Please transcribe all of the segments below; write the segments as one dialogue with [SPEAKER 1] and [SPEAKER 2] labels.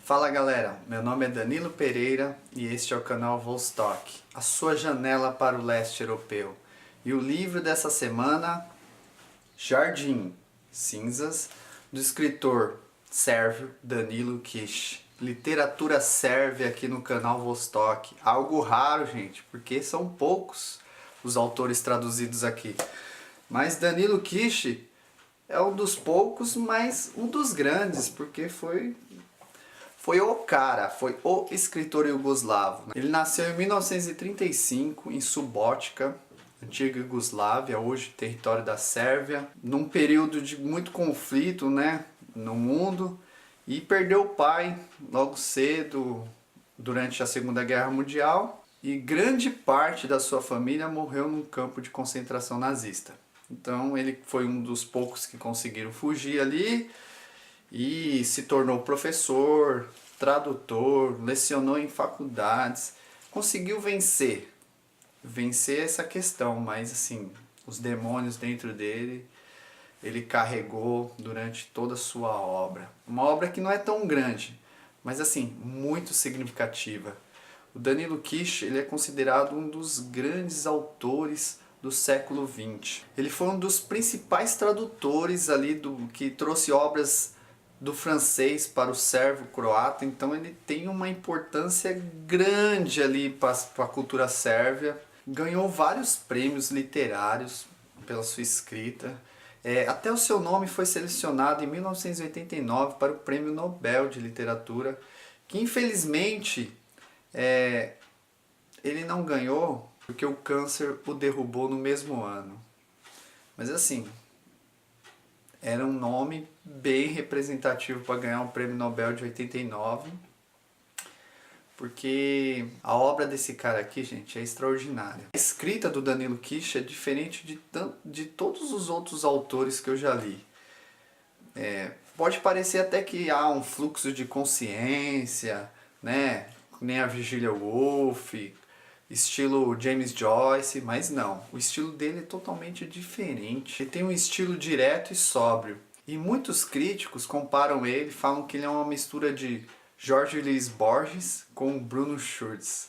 [SPEAKER 1] Fala galera, meu nome é Danilo Pereira e este é o canal Vostok, a sua janela para o leste europeu. E o livro dessa semana, Jardim Cinzas, do escritor sérvio Danilo Kish. Literatura sérvia aqui no canal Vostok, algo raro, gente, porque são poucos os autores traduzidos aqui. Mas Danilo Kish é um dos poucos, mas um dos grandes, porque foi o escritor iugoslavo. Ele nasceu em 1935 em Subotica, antiga Iugoslávia, hoje território da Sérvia, num período de muito conflito, né, no mundo, e perdeu o pai logo cedo durante a Segunda Guerra Mundial, e grande parte da sua família morreu num campo de concentração nazista. Então ele foi um dos poucos que conseguiram fugir ali e se tornou professor, tradutor, lecionou em faculdades, conseguiu vencer essa questão, mas assim, os demônios dentro dele, ele carregou durante toda a sua obra. Uma obra que não é tão grande, mas assim, muito significativa. O Danilo Kish, ele é considerado um dos grandes autores do século XX. Ele foi um dos principais tradutores ali que trouxe obras do francês para o sérvio-croata, então ele tem uma importância grande ali para a cultura sérvia. Ganhou vários prêmios literários pela sua escrita. Até o seu nome foi selecionado em 1989 para o Prêmio Nobel de Literatura, que infelizmente ele não ganhou porque o câncer o derrubou no mesmo ano. Mas assim, era um nome bem representativo para ganhar um prêmio Nobel de 89, porque a obra desse cara aqui, gente, é extraordinária. A escrita do Danilo Kish é diferente de todos os outros autores que eu já li. Pode parecer até que há um fluxo de consciência, né? Nem a Virginia Woolf, estilo James Joyce, mas não. O estilo dele é totalmente diferente. Ele tem um estilo direto e sóbrio. E muitos críticos comparam ele, falam que ele é uma mistura de Jorge Luis Borges com Bruno Schurz.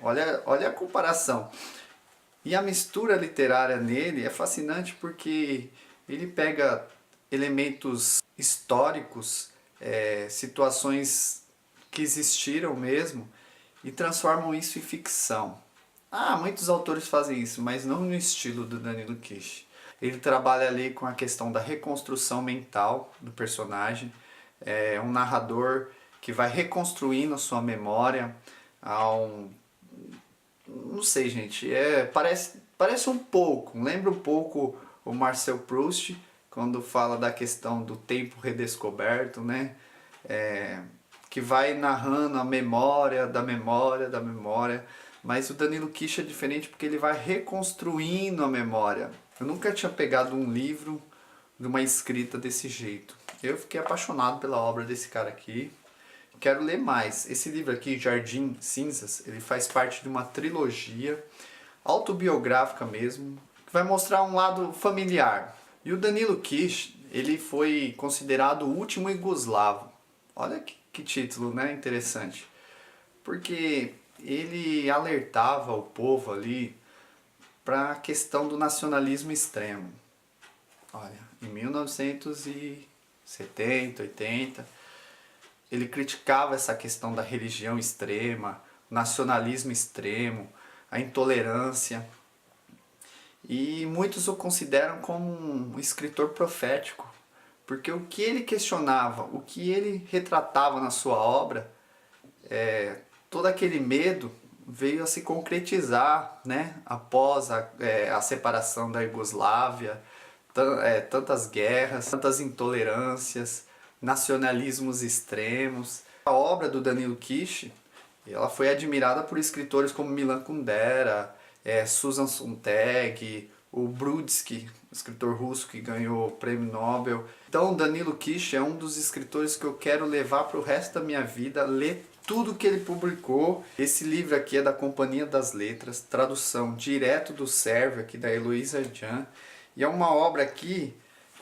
[SPEAKER 1] Olha a comparação. E a mistura literária nele é fascinante porque ele pega elementos históricos, situações que existiram mesmo, e transformam isso em ficção. Muitos autores fazem isso, mas não no estilo do Danilo Kish. Ele trabalha ali com a questão da reconstrução mental do personagem. É um narrador que vai reconstruindo a sua memória não sei, gente, parece um pouco, lembra um pouco o Marcel Proust, quando fala da questão do tempo redescoberto, né? Que vai narrando a memória da memória da memória, mas o Danilo Kish é diferente porque ele vai reconstruindo a memória. Eu nunca tinha pegado um livro de uma escrita desse jeito. Eu fiquei apaixonado pela obra desse cara aqui. Quero ler mais. Esse livro aqui, Jardim Cinzas, ele faz parte de uma trilogia autobiográfica mesmo, que vai mostrar um lado familiar. E o Danilo Kish, ele foi considerado o último iugoslavo. Olha que título, né? Interessante. Porque ele alertava o povo ali para a questão do nacionalismo extremo. Olha, em 1970, 80, ele criticava essa questão da religião extrema, o nacionalismo extremo, a intolerância. E muitos o consideram como um escritor profético, porque o que ele questionava, o que ele retratava na sua obra, todo aquele medo veio a se concretizar, né? Após a separação da Iugoslávia, tantas guerras, tantas intolerâncias, nacionalismos extremos. A obra do Danilo Kish, ela foi admirada por escritores como Milan Kundera, Susan Sontag, o Brodsky, escritor russo que ganhou o prêmio Nobel. Então Danilo Kish é um dos escritores que eu quero levar para o resto da minha vida, ler tudo que ele publicou. Esse livro aqui é da Companhia das Letras, tradução direto do sérvio aqui da Heloísa Jan, e é uma obra aqui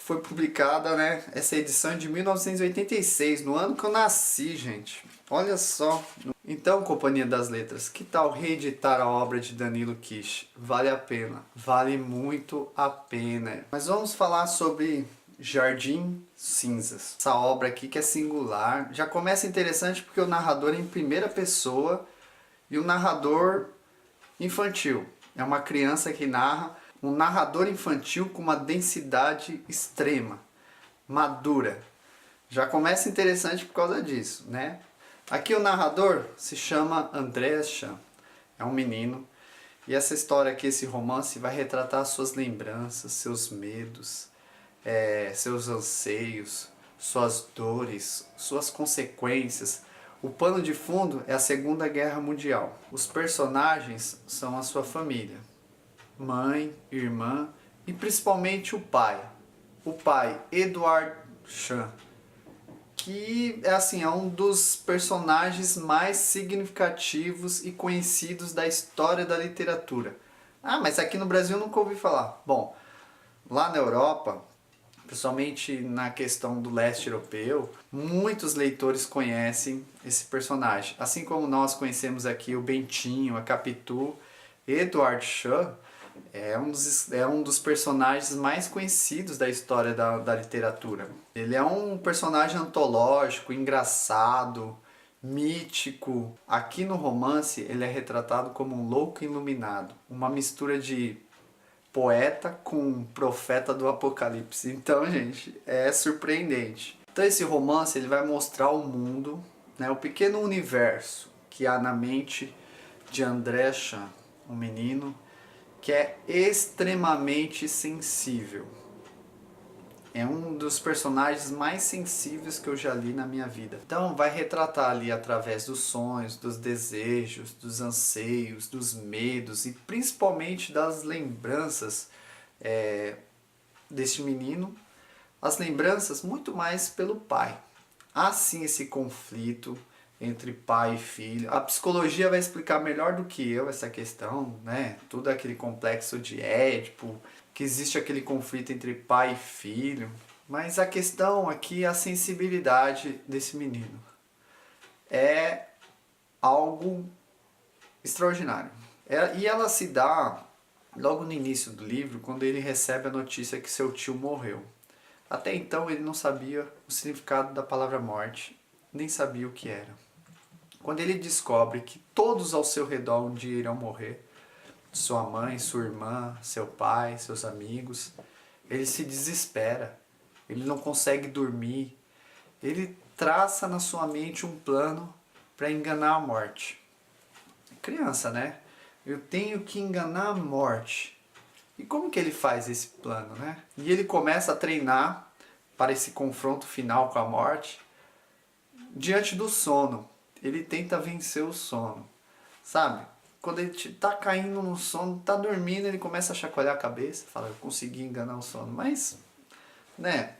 [SPEAKER 1] foi publicada, né, essa edição de 1986, no ano que eu nasci, gente. Olha só. Então, Companhia das Letras, que tal reeditar a obra de Danilo Kish? Vale a pena, vale muito a pena. Mas vamos falar sobre Jardim Cinzas. Essa obra aqui que é singular. Já começa interessante porque o narrador é em primeira pessoa e o narrador infantil. É uma criança que narra, um narrador infantil com uma densidade extrema, madura. Já começa interessante por causa disso, né? Aqui o narrador se chama André Chan, é um menino, e essa história aqui, esse romance, vai retratar suas lembranças, seus medos, seus anseios, suas dores, suas consequências. O pano de fundo é a Segunda Guerra Mundial. Os personagens são a sua família, mãe, irmã e principalmente o pai. O pai, Edward Chan, que é um dos personagens mais significativos e conhecidos da história da literatura. Ah, mas aqui no Brasil eu nunca ouvi falar. Bom, lá na Europa, principalmente na questão do leste europeu, muitos leitores conhecem esse personagem. Assim como nós conhecemos aqui o Bentinho, a Capitu, Edward Chan é um dos personagens mais conhecidos da história da literatura. Ele é um personagem antológico, engraçado, mítico. Aqui no romance ele é retratado como um louco iluminado, uma mistura de poeta com profeta do Apocalipse. Então, gente, é surpreendente. Então esse romance ele vai mostrar o mundo, né, o pequeno universo que há na mente de André Chan, um menino que é extremamente sensível. É um dos personagens mais sensíveis que eu já li na minha vida. Então vai retratar ali através dos sonhos, dos desejos, dos anseios, dos medos e principalmente das lembranças deste menino. As lembranças muito mais pelo pai. Há sim esse conflito entre pai e filho. A psicologia vai explicar melhor do que eu essa questão, né? Tudo aquele complexo de Édipo, que existe aquele conflito entre pai e filho. Mas a questão aqui é a sensibilidade desse menino. É algo extraordinário. E ela se dá logo no início do livro, quando ele recebe a notícia que seu tio morreu. Até então ele não sabia o significado da palavra morte, nem sabia o que era. Quando ele descobre que todos ao seu redor um dia irão morrer, sua mãe, sua irmã, seu pai, seus amigos, ele se desespera, ele não consegue dormir, ele traça na sua mente um plano para enganar a morte. Criança, né? Eu tenho que enganar a morte. E como que ele faz esse plano, né? E ele começa a treinar para esse confronto final com a morte diante do sono. Ele tenta vencer o sono, sabe? Quando ele tá caindo no sono, tá dormindo, ele começa a chacoalhar a cabeça, fala, eu consegui enganar o sono. Mas, né,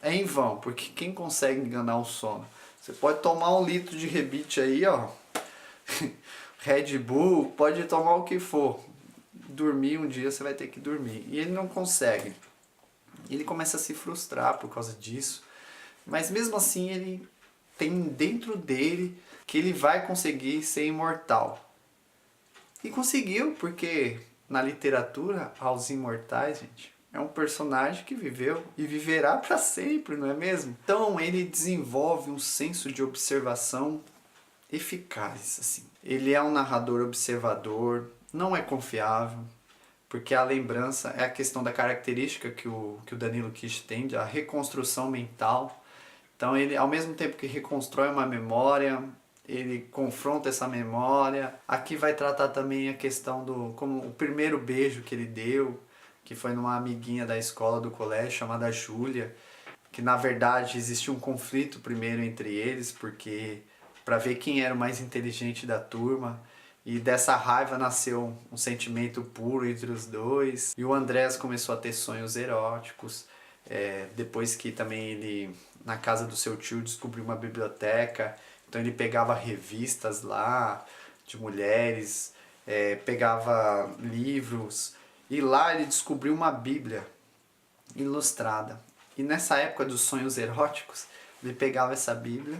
[SPEAKER 1] é em vão, porque quem consegue enganar o sono? Você pode tomar 1 litro de rebite aí, ó, Red Bull, pode tomar o que for. Dormir um dia você vai ter que dormir. E ele não consegue. Ele começa a se frustrar por causa disso. Mas mesmo assim ele tem dentro dele que ele vai conseguir ser imortal. E conseguiu, porque na literatura, aos imortais, gente, é um personagem que viveu e viverá para sempre, não é mesmo? Então ele desenvolve um senso de observação eficaz, assim. Ele é um narrador observador, não é confiável, porque a lembrança é a questão da característica que o Danilo Kish tem, a reconstrução mental. Então ele, ao mesmo tempo que reconstrói uma memória, ele confronta essa memória. Aqui vai tratar também a questão do como o primeiro beijo que ele deu, que foi numa amiguinha da escola, do colégio, chamada Júlia, que na verdade existia um conflito primeiro entre eles, porque para ver quem era o mais inteligente da turma, e dessa raiva nasceu um sentimento puro entre os dois. E o Andrés começou a ter sonhos eróticos, depois que também ele, na casa do seu tio, descobriu uma biblioteca. Então ele pegava revistas lá de mulheres, pegava livros, e lá ele descobriu uma Bíblia. ilustrada. E nessa época dos sonhos eróticos, ele pegava essa Bíblia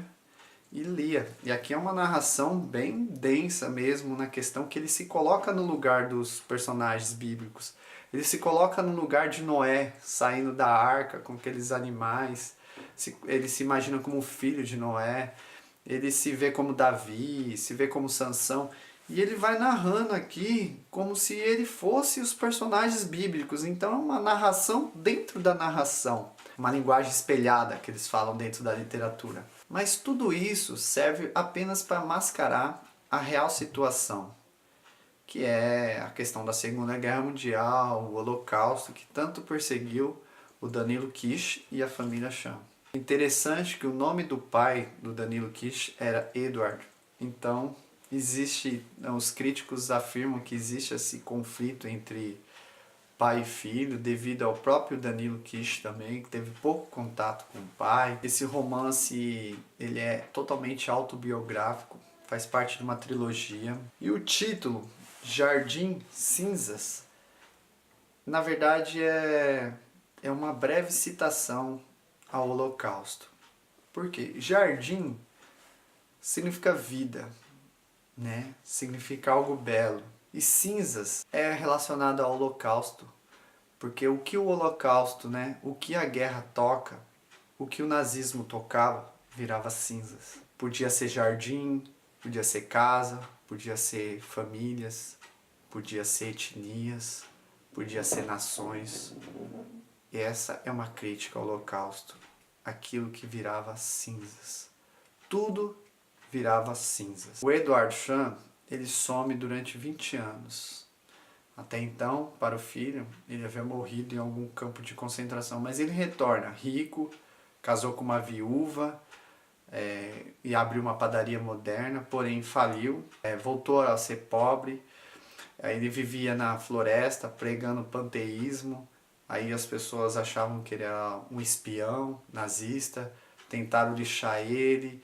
[SPEAKER 1] e lia. E aqui é uma narração bem densa mesmo, na questão que ele se coloca no lugar dos personagens bíblicos. Ele se coloca no lugar de Noé, saindo da arca com aqueles animais. Ele se imagina como filho de Noé. Ele se vê como Davi, se vê como Sansão. E ele vai narrando aqui como se ele fosse os personagens bíblicos. Então é uma narração dentro da narração. Uma linguagem espelhada que eles falam dentro da literatura. Mas tudo isso serve apenas para mascarar a real situação, que é a questão da Segunda Guerra Mundial, o Holocausto, que tanto perseguiu o Danilo Kish e a família Chan. Interessante que o nome do pai do Danilo Kish era Edward. Então, os críticos afirmam que existe esse conflito entre pai e filho, devido ao próprio Danilo Kish também, que teve pouco contato com o pai. Esse romance, ele é totalmente autobiográfico, faz parte de uma trilogia. E o título, Jardim Cinzas, na verdade é uma breve citação ao Holocausto. Por quê? Jardim significa vida, né? Significa algo belo. E cinzas é relacionado ao Holocausto, porque o que o Holocausto, né? O que a guerra toca, o que o nazismo tocava, virava cinzas. Podia ser jardim, podia ser casa, podia ser famílias, podia ser etnias, podia ser nações. E essa é uma crítica ao Holocausto. Aquilo que virava cinzas. Tudo virava cinzas. O Edward Chan, ele some durante 20 anos. Até então, para o filho, ele havia morrido em algum campo de concentração. Mas ele retorna rico, casou com uma viúva e abriu uma padaria moderna, porém faliu. Voltou a ser pobre. Aí ele vivia na floresta pregando panteísmo. Aí as pessoas achavam que ele era um espião nazista, tentaram lixar ele.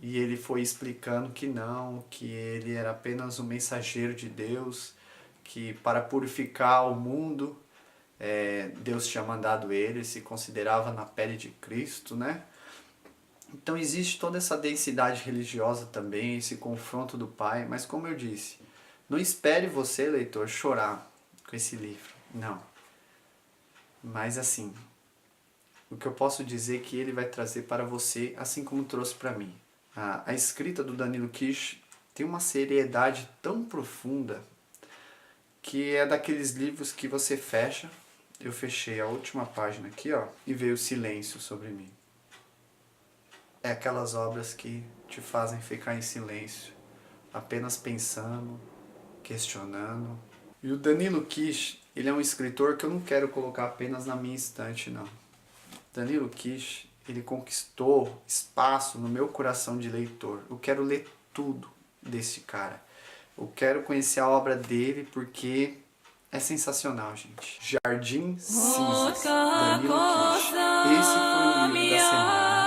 [SPEAKER 1] E ele foi explicando que não, que ele era apenas um mensageiro de Deus, que para purificar o mundo, Deus tinha mandado ele, se considerava na pele de Cristo, né? Então existe toda essa densidade religiosa também, esse confronto do pai, mas como eu disse, não espere você, leitor, chorar com esse livro, não. Mas assim, o que eu posso dizer é que ele vai trazer para você, assim como trouxe para mim. A escrita do Danilo Kish tem uma seriedade tão profunda que é daqueles livros que você fecha. Eu fechei a última página aqui, ó, e veio o silêncio sobre mim. É aquelas obras que te fazem ficar em silêncio, apenas pensando, questionando. E o Danilo Kish, ele é um escritor que eu não quero colocar apenas na minha estante, não. Danilo Kish, ele conquistou espaço no meu coração de leitor. Eu quero ler tudo desse cara. Eu quero conhecer a obra dele porque é sensacional, gente. Jardim Cinzas, Danilo Kish. Esse foi o livro da semana.